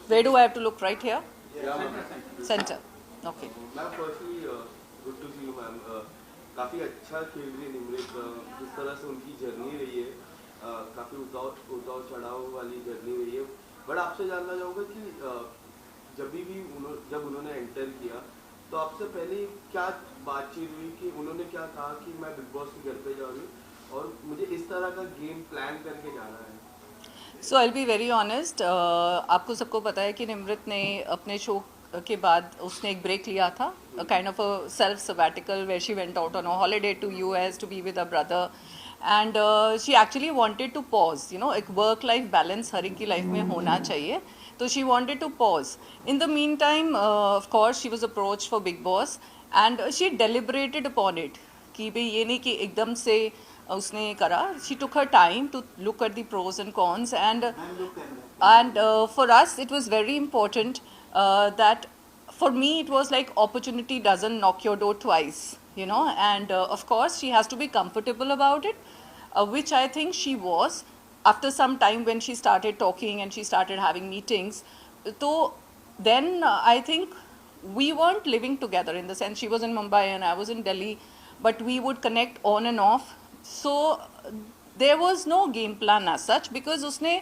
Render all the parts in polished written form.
Where do I have to look? Right here? Yeah, ma'am. Center. Okay. Ma'am, firstly, good to see you, ma'am. काफ़ी अच्छा खेल रही है निमृत, जिस तरह से उनकी जर्नी रही है, काफ़ी उतार चढ़ाव वाली जर्नी रही है। बट आपसे जानना चाहूँगा कि जब उन्होंने एंटर किया, तो आपसे पहले क्या बातचीत हुई कि उन्होंने क्या कहा कि मैं बिग बॉस के घर पे जा रही हूँ और मुझे इस तरह का गेम प्लान करके जाना है? सो आई बी वेरी ऑनेस्ट, आपको सबको पता है कि निमृत ने अपने शो के बाद उसने एक ब्रेक लिया था, kind of a self sabbatical where she went out on a holiday to US to be with a brother and she actually wanted to pause, you know, एक वर्क लाइफ बैलेंस हर एक की life में होना चाहिए, तो she wanted to pause. In the meantime of course she was approached for Bigg Boss and she deliberated upon it कि भाई ये नहीं कि एकदम से उसने करा. She took her time to look at the pros and cons and for us it was very important that for me it was like opportunity doesn't knock your door twice, you know, and of course she has to be comfortable about it, which I think she was after some time when she started talking and she started having meetings. So then I think we weren't living together, in the sense she was in Mumbai and I was in Delhi, but we would connect on and off. So there was no game plan as such because उसने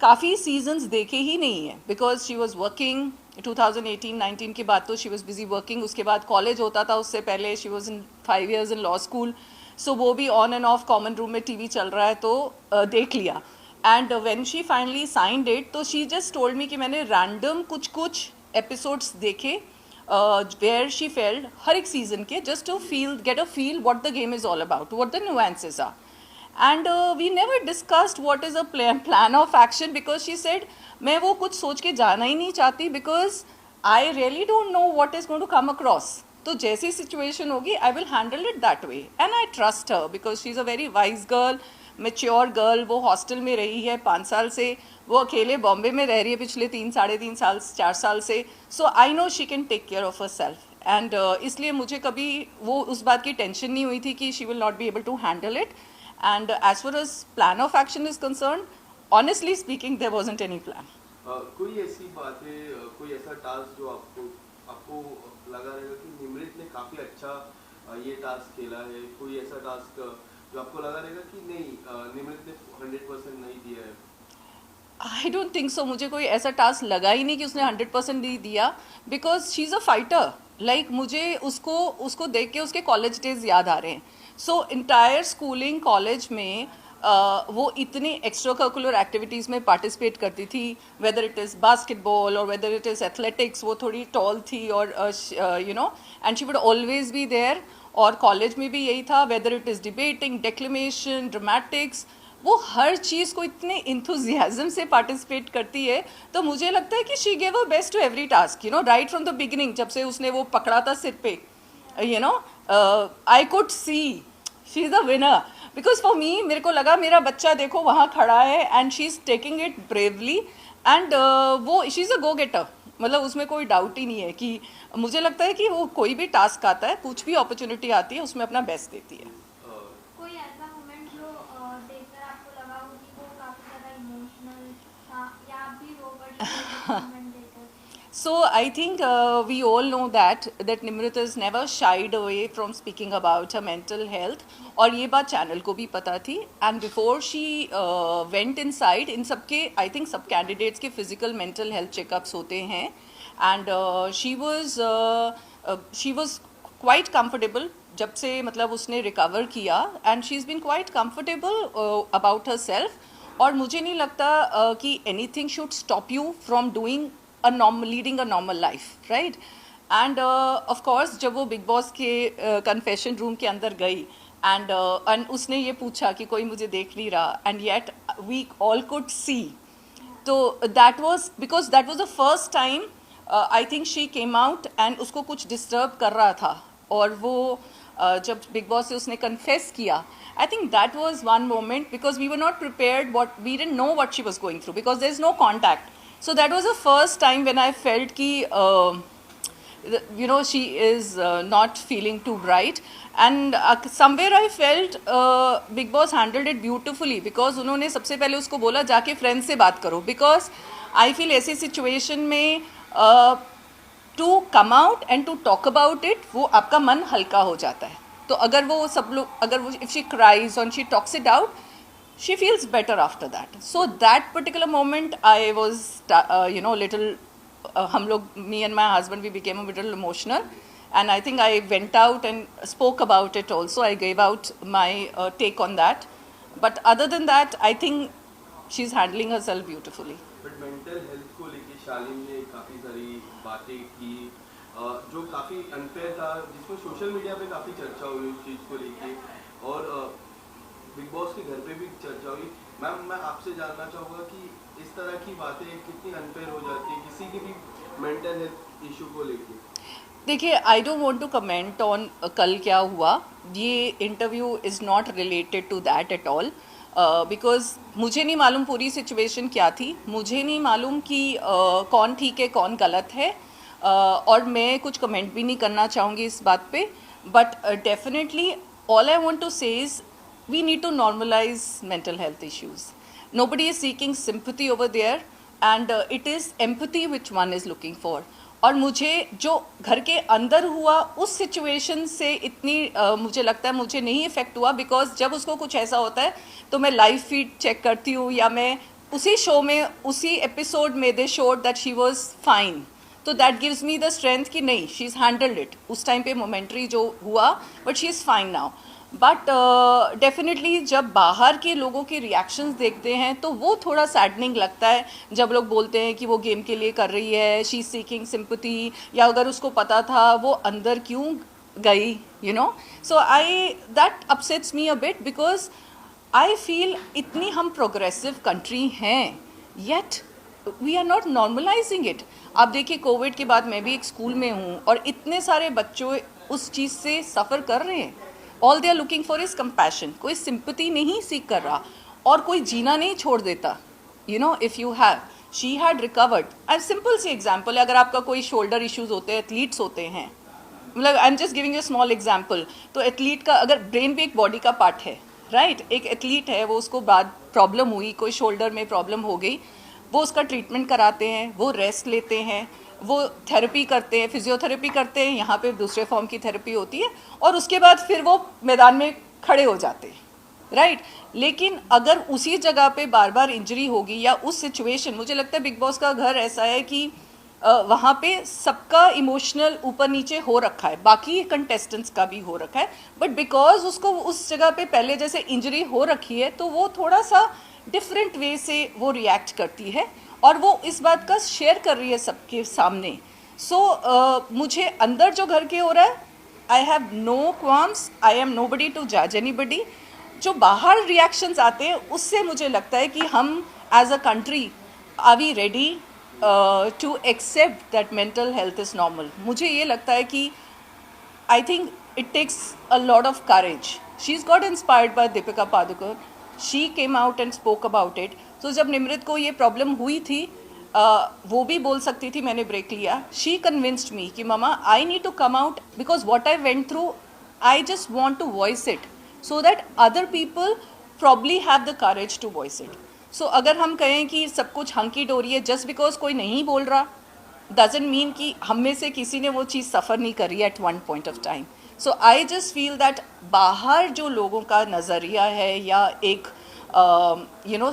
काफ़ी seasons देखे ही नहीं है, because she was working 2018-19 के बाद, तो she was busy working. उसके बाद कॉलेज होता था, उससे पहले she was in 5 years in law school, so वो भी on and off common room में टीवी चल रहा है तो देख लिया. And when she finally signed it, तो शी जस्ट टोल्ड मी कि मैंने रैंडम कुछ एपिसोड्स देखे वेयर शी फेल्ड हर एक सीजन के, just to get a feel what the game is all about, what the nuances are. And we never discussed what is a plan of action because she said मैं वो कुछ सोच के जाना ही नहीं चाहती because I really don't know what is going to come across. तो जैसी सिचुएशन होगी I will handle it that way and I trust her because she is a very wise girl, mature girl. वो hostel में रही है 5 साल से, वो अकेले बॉम्बे में रह रही है पिछले 3-3.5 साल 4 साल से. So I know she can take care of herself and इसलिए मुझे कभी वो उस बात की टेंशन नहीं हुई थी कि she will not be able to handle it. And as far as plan of action is concerned, honestly speaking, there wasn't any plan. कोई ऐसी बात है, कोई ऐसा टास्क जो आपको लगा रहेगा कि निमृत ने काफ़ी अच्छा ये टास्क खेला है, कोई ऐसा टास्क जो आपको लगा रहेगा कि नहीं निमृत ने 100% नहीं दिया है? I don't think so. मुझे कोई ऐसा टास्क लगा ही नहीं कि उसने 100% नहीं दिया, because she is a fighter. Like मुझे उसको देख के उसके कॉलेज डेज याद आ रहे हैं. सो इंटायर स्कूलिंग कॉलेज में वो इतनी एक्स्ट्रा करिकुलर एक्टिविटीज़ में पार्टिसिपेट करती थी, वेदर इट इज़ बास्केटबॉल और वेदर इट इज़ एथलेटिक्स. वो थोड़ी टॉल थी और you know, and she would always be there. और कॉलेज में भी यही था, whether it is debating, declamation, dramatics, वो हर चीज़ को इतने इंथुजियाज्म से पार्टिसिपेट करती है. तो मुझे लगता है कि she gave a best to every task, you know, right from the beginning. जब से उसने वो पकड़ा था सिर पे, you know, I could see she is a winner. Because for me, मेरे को लगा मेरा बच्चा देखो वहाँ खड़ा है and she is taking it bravely and वो she is a go getter. मतलब उसमें कोई डाउट ही नहीं है कि मुझे लगता है कि वो कोई भी टास्क आता है, कुछ भी अपॉर्चुनिटी आती है, उसमें अपना बेस्ट देती है. कोई ऐसा मोमेंट जो देखकर आपको लगा हो कि वो काफी ज्यादा इमोशनल था या आप भी रो पड़ी मोमेंट देखकर? So I think we all know that Nimrita has never shied away from speaking about her mental health, और ये बात चैनल को भी पता थी. And before she went inside, इन सबके आई थिंक सब कैंडिडेट्स के फिजिकल मेंटल हेल्थ चेकअप्स होते हैं, and she was quite comfortable जब से, मतलब उसने रिकवर किया, and she is been quite comfortable about herself. और मुझे नहीं लगता कि anything should stop you from doing leading a normal life, right? And of course जब वो बिग बॉस के कन्फेशन रूम के अंदर गई and उसने ये पूछा कि कोई मुझे देख नहीं रहा, and yet we all could see. तो that was because that was the first time I think she came out and उसको कुछ डिस्टर्ब कर रहा था, और वो जब बिग बॉस से उसने कन्फेस किया, I think that was one moment because we were not prepared, we didn't know what she was going through because there is no contact. So that was the first time when I felt ki, you know, she is not feeling too bright. And somewhere I felt Big Boss handled it beautifully because उन्होंने सबसे पहले उसको बोला जाके friend से बात करो, because I feel ऐसी सिचुएशन में to come out and to talk about it, वो आपका मन हल्का हो जाता है. तो अगर वो सब लोग, अगर वो इफ शी क्राइज और she talks it out, she feels better after that. So that particular moment I was little hum log, me and my husband, we became a little emotional, and I think I went out and spoke about it also. I gave out my take on that, but other than that I think she's handling herself beautifully. But mental health को लेके शालीन ने काफ़ी सारी बातें की जो काफ़ी unfair था, जिसमें सोशल मीडिया पे काफ़ी चर्चा हुई उस चीज़ को लेके, और बिग बॉस के घर पे भी चर्चा हुई. मैम, मैं आपसे जानना चाहूँगा कि इस तरह की बातें कितनी अनफेयर हो जाती है किसी की भी मेंटल हेल्थ इशू को लेके. देखिए, I don't want to comment on कल क्या हुआ. ये interview is not related to that at all, because मुझे नहीं मालूम पूरी सिचुएशन क्या थी. मुझे नहीं मालूम कि कौन ठीक है कौन गलत है, और मैं कुछ कमेंट भी नहीं करना चाहूँगी इस बात पे. But definitely all I want to say is we need to normalize mental health issues. Nobody is seeking sympathy over there, and it is empathy which one is looking for. और मुझे जो घर के अंदर हुआ उस सिचुएशन से इतनी मुझे लगता है मुझे नहीं इफ़ेक्ट हुआ, बिकॉज जब उसको कुछ ऐसा होता है तो मैं लाइव फीड चेक करती हूँ, या मैं उसी शो में उसी एपिसोड में they showed that she was fine. तो that gives me the strength कि नहीं, शी इज़ हैंडल्ड इट. उस टाइम पे मोमेंट्री जो हुआ, but she is fine now. But definitely जब बाहर के लोगों के रिएक्शंस देखते हैं तो वो थोड़ा सैडनिंग लगता है. जब लोग बोलते हैं कि वो गेम के लिए कर रही है, शी इज सीकिंग सिंपैथी, या अगर उसको पता था वो अंदर क्यों गई, you know. So I that upsets me a bit, because I feel इतनी हम प्रोग्रेसिव कंट्री हैं, yet we are not normalizing it. आप देखिए, कोविड के बाद मैं भी एक स्कूल में हूँ और इतने सारे बच्चों उस चीज़ से सफ़र कर रहे हैं. All they are looking for is compassion. कोई सिंपैथी नहीं सीख कर रहा, और कोई जीना नहीं छोड़ देता. You know, if you have, she had recovered. And simple सी एग्जाम्पल है, अगर आपका कोई शोल्डर इश्यूज होते हैं, एथलीट्स होते हैं, मतलब I am just giving you small example. तो एथलीट का, अगर ब्रेन भी एक बॉडी का पार्ट है, राइट. एक एथलीट है, वो उसको बाद प्रॉब्लम हुई, कोई शोल्डर में प्रॉब्लम हो गई, वो उसका ट्रीटमेंट कराते हैं, वो रेस्ट लेते हैं, वो थेरेपी करते हैं, फिजियोथेरेपी करते हैं, यहाँ पे दूसरे फॉर्म की थेरेपी होती है, और उसके बाद फिर वो मैदान में खड़े हो जाते हैं, राइट. लेकिन अगर उसी जगह पे बार बार इंजरी होगी, या उस सिचुएशन, मुझे लगता है बिग बॉस का घर ऐसा है कि वहाँ पे सबका इमोशनल ऊपर नीचे हो रखा है, बाकी कंटेस्टेंट्स का भी हो रखा है, बट बिकॉज उसको उस जगह पे पहले जैसे इंजरी हो रखी है, तो वो थोड़ा सा डिफरेंट वे से वो रिएक्ट करती है, और वो इस बात का शेयर कर रही है सबके सामने. सो मुझे अंदर जो घर के हो रहा है, I have no qualms, I am nobody to जज एनीबडी. जो बाहर रिएक्शंस आते हैं, उससे मुझे लगता है कि हम as a country are we ready to accept that mental health is normal. मुझे ये लगता है कि I think it takes a lot of courage. She is got inspired by Deepika Padukone. She came out and spoke about it. तो जब निमृत को ये problem हुई थी, वो भी बोल सकती थी मैंने ब्रेक लिया. शी कन्विंस्ड मी कि mama, I need to come out, because what I went through, I just want to voice it, so that other people probably have the courage to voice it. So अगर हम कहें कि सब कुछ hunky डोरी है, just because कोई नहीं बोल रहा, डजंट मीन कि हम में से किसी ने वो चीज़ सफ़र नहीं करी at one point of time. So I just feel that बाहर जो लोगों का नज़रिया है, या एक you know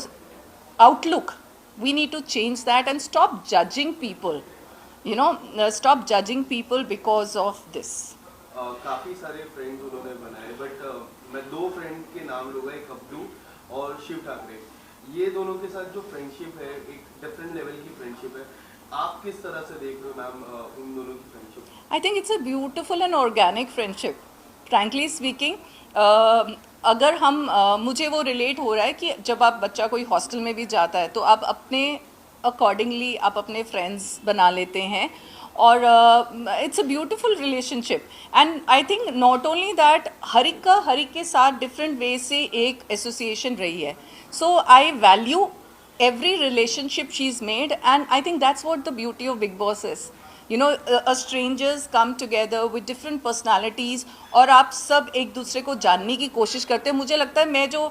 outlook, we need to change that and stop judging people, you know, stop judging people because of this. काफ़ी सारे फ्रेंड्स उन्होंने बनाए, बट मैं दो फ्रेंड के नाम लूँगा, एक अब्दू और शिव ठाकरे. ये दोनों के साथ जो फ्रेंडशिप है, एक डिफरेंट लेवल की फ्रेंडशिप है. आप किस तरह से देख रहे हो मैम उन दोनों की friendship? I think it's a beautiful and organic friendship, frankly speaking. अगर हम मुझे वो रिलेट हो रहा है कि जब आप बच्चा कोई हॉस्टल में भी जाता है, तो आप अपने अकॉर्डिंगली आप अपने फ्रेंड्स बना लेते हैं, और it's a beautiful relationship. And I think not only that, हर एक के साथ डिफरेंट वे से एक एसोसिएशन रही है. सो I value every relationship she's made, and I think that's what the beauty of Big Boss is. You know, strangers come together with different personalities, और आप सब एक दूसरे को जानने की कोशिश करते हैं. मुझे लगता है मैं जो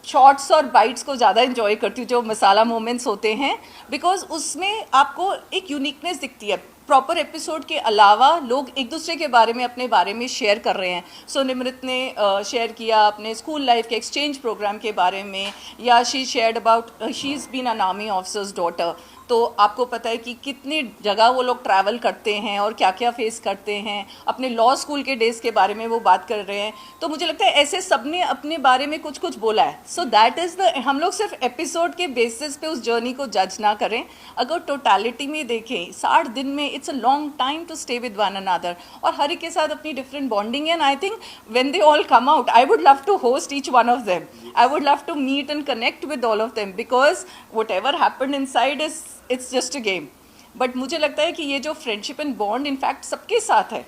शॉर्ट्स और बाइट्स को ज़्यादा इन्जॉय करती हूँ, जो मसाला मोमेंट्स होते हैं, बिकॉज उसमें आपको एक यूनिकनेस दिखती है। प्रॉपर एपिसोड के अलावा लोग एक दूसरे के बारे में, अपने बारे में शेयर कर रहे हैं। सो निमृत ने शेयर किया अपने स्कूल लाइफ के एक्सचेंज प्रोग्राम के बारे में, या she shared about she is been an army officer's daughter. तो आपको पता है कि कितनी जगह वो लोग ट्रैवल करते हैं और क्या क्या फेस करते हैं। अपने लॉ स्कूल के डेज़ के बारे में वो बात कर रहे हैं। तो मुझे लगता है ऐसे सब ने अपने बारे में कुछ कुछ बोला है। सो दैट इज़ द, हम लोग सिर्फ एपिसोड के बेसिस पे उस जर्नी को जज ना करें। अगर टोटलिटी में देखें, 60 दिन में it's a long time to stay with one another, और हर एक के साथ अपनी डिफरेंट बॉन्डिंग है। And I think when they all come out, I would love to host each one of them. I would love to meet and connect with all of them, because whatever happened inside is, it's just a game. But मुझे लगता है कि ये जो friendship and bond in fact सबके साथ है,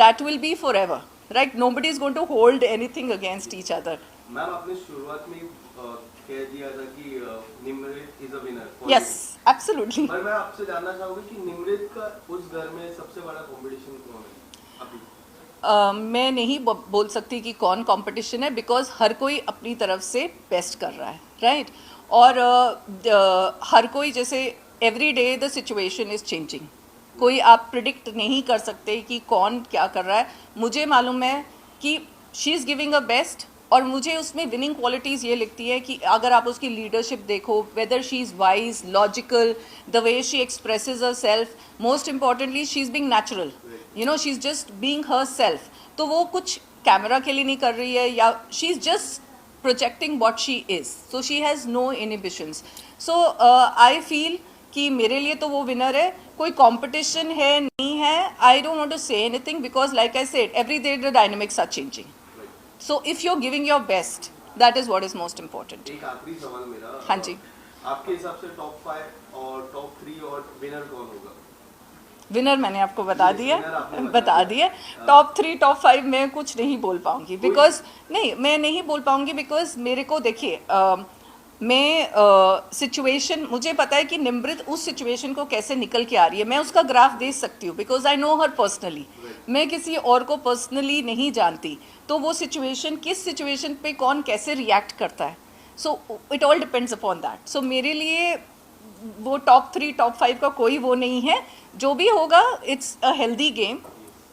that will be forever, right? Nobody is going to hold anything against each other. Ma'am आपने शुरुआत में कह दिया था कि Nimrit is a winner. Yes, absolutely. पर मैं आपसे जानना चाहूंगा कि निमृत का उस घर में सबसे बड़ा कंपटीशन कौन है अभी? मैं नहीं बोल सकती कि कौन कंपटीशन है, बिकॉज हर कोई अपनी तरफ से बेस्ट कर रहा है, राइट? और हर कोई, जैसे every day the situation is changing, कोई आप प्रिडिक्ट नहीं कर सकते कि कौन क्या कर रहा है। मुझे मालूम है कि she is giving a best, और मुझे उसमें विनिंग क्वालिटीज़ ये लिखती है कि अगर आप उसकी लीडरशिप देखो, whether she is wise, logical, the way she expresses her self, most importantly she is being natural, you know, she is just being her self. तो वो कुछ कैमरा के लिए नहीं कर रही है, या she is just projecting what she is, so she has no inhibitions. So I feel कि मेरे लिए तो वो विनर है। कोई कंपटीशन है नहीं है, I don't want to say anything, because like I said, every day the dynamics are changing. So if you're giving your best, that is what is most important. एक आखिरी सवाल मेरा, हाँ जी, आपके हिसाब से टॉप 5 और टॉप 3 और विनर कौन होगा? विनर मैंने आपको बता Yes, दिया, winner आपने बता दिया। टॉप 3 टॉप 5 मैं कुछ नहीं बोल पाऊंगी, बिकॉज नहीं, मैं नहीं बोल पाऊंगी, बिकॉज मेरे को देखिए, मैं सिचुएशन, मुझे पता है कि निमृत उस सिचुएशन को कैसे निकल के आ रही है। मैं उसका ग्राफ दे सकती हूँ, because I know her personally. मैं किसी और को पर्सनली नहीं जानती, तो वो सिचुएशन, किस सिचुएशन पे कौन कैसे रिएक्ट करता है, so it all depends upon that. So मेरे लिए वो टॉप 3 टॉप 5 का कोई वो नहीं है। जो भी होगा, it's a healthy game,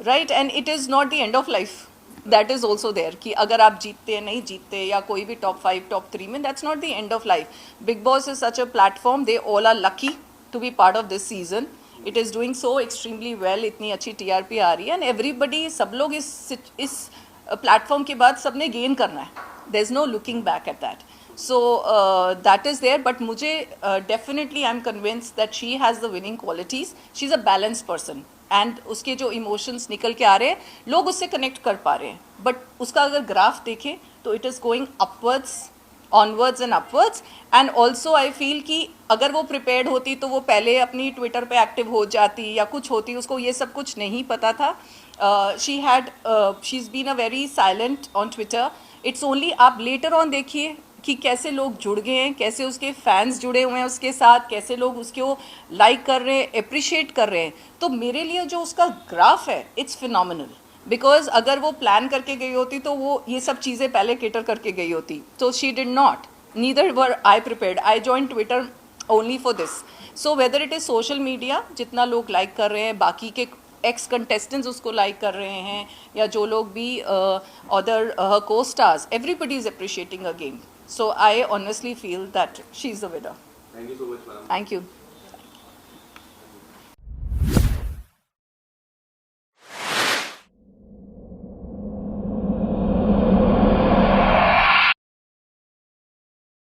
right? And it is not the end of life, that is also there, कि अगर आप जीतते हैं नहीं जीतते, या कोई भी टॉप 5 टॉप 3 में, that's not the end of life. Bigg Boss is such a platform, they all are lucky to be part of this season. It is doing so extremely well, इतनी अच्छी TRP आ रही है, and everybody, सब लोग इस platform के बाद सबने गेन करना है। There is no looking back at that. So that is there, but मुझे definitely I'm convinced that she has the winning qualities. She's a balanced person, and उसके जो emotions निकल के आ रहे हैं, लोग उससे connect कर पा रहे हैं। But उसका अगर ग्राफ देखें तो it is going upwards, onwards and upwards. And also I feel कि अगर वो prepared होती तो वो पहले अपनी ट्विटर पे एक्टिव हो जाती या कुछ होती, उसको ये सब कुछ नहीं पता था। she's been a very silent on Twitter. It's only, आप later on देखिए कि कैसे लोग जुड़ गए हैं, कैसे उसके फैंस जुड़े हुए हैं उसके साथ, कैसे लोग उसको लाइक कर रहे हैं, अप्रिशिएट कर रहे हैं। तो मेरे लिए जो उसका ग्राफ है, इट्स फिनोमिनल, बिकॉज अगर वो प्लान करके गई होती तो वो ये सब चीज़ें पहले केटर करके गई होती। तो she did not, neither were I prepared. I join Twitter only for this. So whether it is social media, जितना लोग लाइक कर रहे हैं, बाकी के एक्स कंटेस्टेंट्स उसको लाइक कर रहे हैं, या जो लोग भी अदर को stars, everybody is appreciating a game. So I honestly feel that she's the winner. Thank you so much, madam. Thank you.